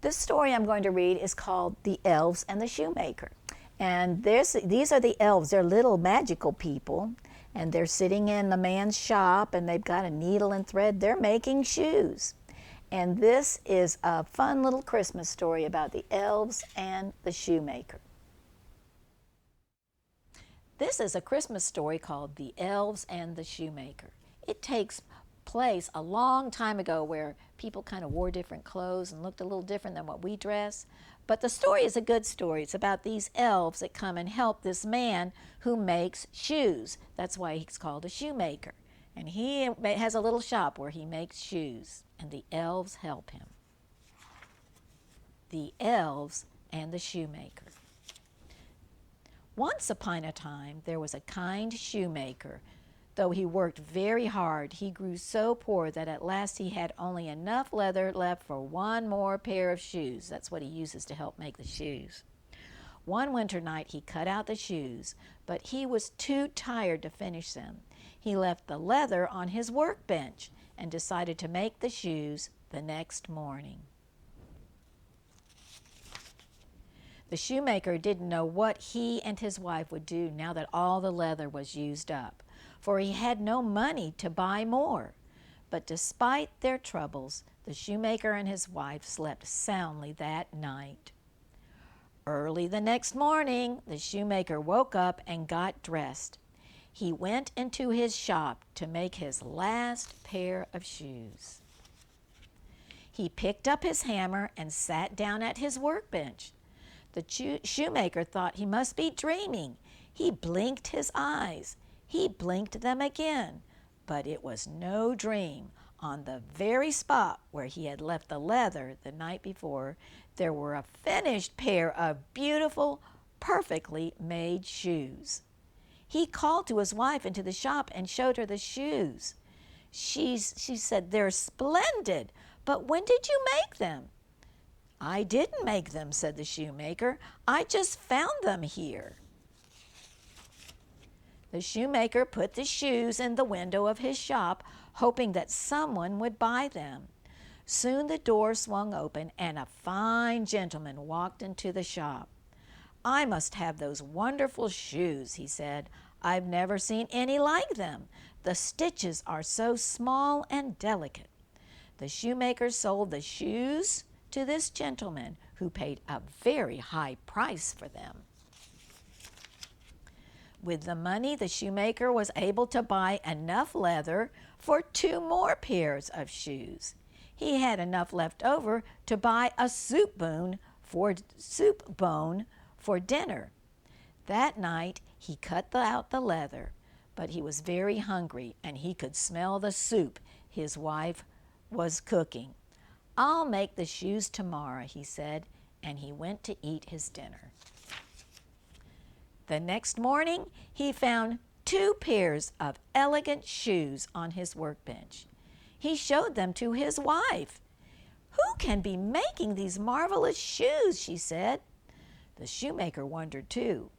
This story I'm going to read is called The Elves and the Shoemaker. And these are the elves. They're little magical people. And they're sitting in the man's shop and they've got a needle and thread. They're making shoes. And this is a fun little Christmas story about the elves and the shoemaker. This is a Christmas story called The Elves and the Shoemaker. It takes place a long time ago where people kind of wore different clothes and looked a little different than what we dress. But the story is a good story. It's about these elves that come and help this man who makes shoes. That's why he's called a shoemaker. And he has a little shop where he makes shoes, and the elves help him. The Elves and the Shoemaker. Once upon a time, there was a kind shoemaker. Though he worked very hard, he grew so poor that at last he had only enough leather left for one more pair of shoes. That's what he uses to help make the shoes. One winter night, he cut out the shoes, but he was too tired to finish them. He left the leather on his workbench and decided to make the shoes the next morning. The shoemaker didn't know what he and his wife would do now that all the leather was used up, for he had no money to buy more. But despite their troubles, the shoemaker and his wife slept soundly that night. Early the next morning, the shoemaker woke up and got dressed. He went into his shop to make his last pair of shoes. He picked up his hammer and sat down at his workbench. The shoemaker thought he must be dreaming. He blinked his eyes. He blinked them again, but it was no dream. On the very spot where he had left the leather the night before, there were a finished pair of beautiful, perfectly made shoes. He called to his wife into the shop and showed her the shoes. She said, "They're splendid, but when did you make them?" "I didn't make them," said the shoemaker. "I just found them here." The shoemaker put the shoes in the window of his shop, hoping that someone would buy them. Soon the door swung open and a fine gentleman walked into the shop. "I must have those wonderful shoes," he said. "I've never seen any like them. The stitches are so small and delicate." The shoemaker sold the shoes to this gentleman, who paid a very high price for them. With the money, the shoemaker was able to buy enough leather for 2 more pairs of shoes. He had enough left over to buy a soup bone for dinner. That night, he cut out the leather, but he was very hungry and he could smell the soup his wife was cooking. "I'll make the shoes tomorrow," he said, and he went to eat his dinner. The next morning, he found 2 pairs of elegant shoes on his workbench. He showed them to his wife. "Who can be making these marvelous shoes?" she said. The shoemaker wondered too.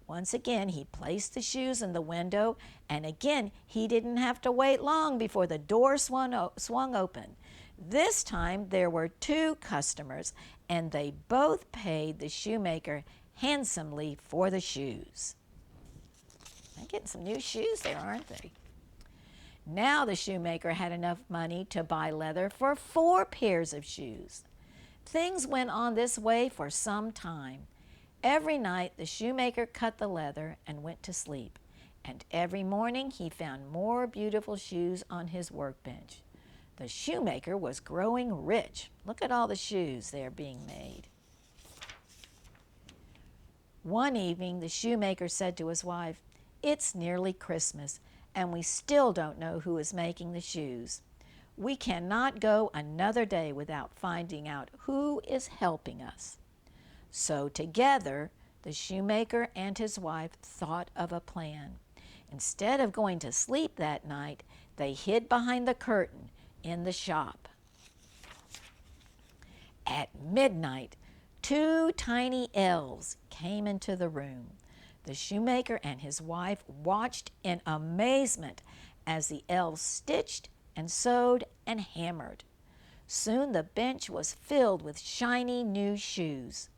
Once again, he placed the shoes in the window, and again, he didn't have to wait long before the door swung open. This time, there were 2 customers, and they both paid the shoemaker handsomely for the shoes. They're getting some new shoes there, aren't they? Now the shoemaker had enough money to buy leather for 4 pairs of shoes. Things went on this way for some time. Every night the shoemaker cut the leather and went to sleep, and every morning he found more beautiful shoes on his workbench. The shoemaker was growing rich. Look at all the shoes they are being made. One evening, the shoemaker said to his wife, "It's nearly Christmas, and we still don't know who is making the shoes. We cannot go another day without finding out who is helping us." So together, the shoemaker and his wife thought of a plan. Instead of going to sleep that night, they hid behind the curtain in the shop. At midnight, 2 tiny elves came into the room. The shoemaker and his wife watched in amazement as the elves stitched and sewed and hammered. Soon the bench was filled with shiny new shoes.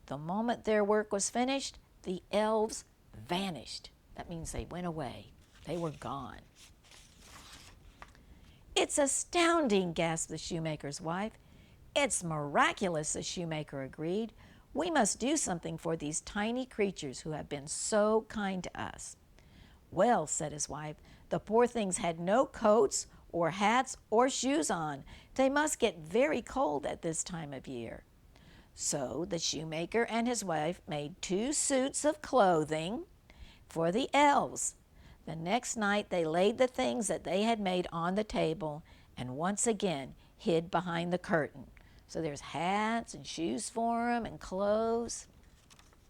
The moment their work was finished, the elves vanished. That means they went away. They were gone. "It's astounding," gasped the shoemaker's wife. "It's miraculous," the shoemaker agreed. "We must do something for these tiny creatures who have been so kind to us." "Well," said his wife, "the poor things had no coats or hats or shoes on. They must get very cold at this time of year." So the shoemaker and his wife made 2 suits of clothing for the elves. The next night they laid the things that they had made on the table and once again hid behind the curtain. So there's hats and shoes for them and clothes.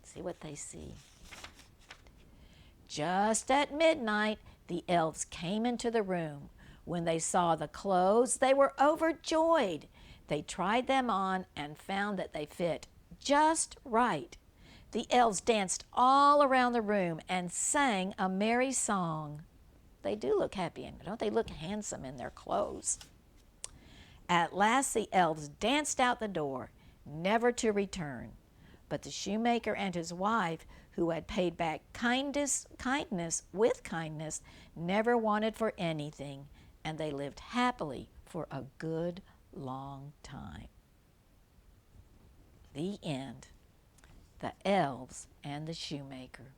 See what they see. Just at midnight, the elves came into the room. When they saw the clothes, they were overjoyed. They tried them on and found that they fit just right. The elves danced all around the room and sang a merry song. They do look happy, and don't they look handsome in their clothes? At last the elves danced out the door, never to return. But the shoemaker and his wife, who had paid back kindness with kindness, never wanted for anything, and they lived happily for a good long time. The end. The Elves and the Shoemaker.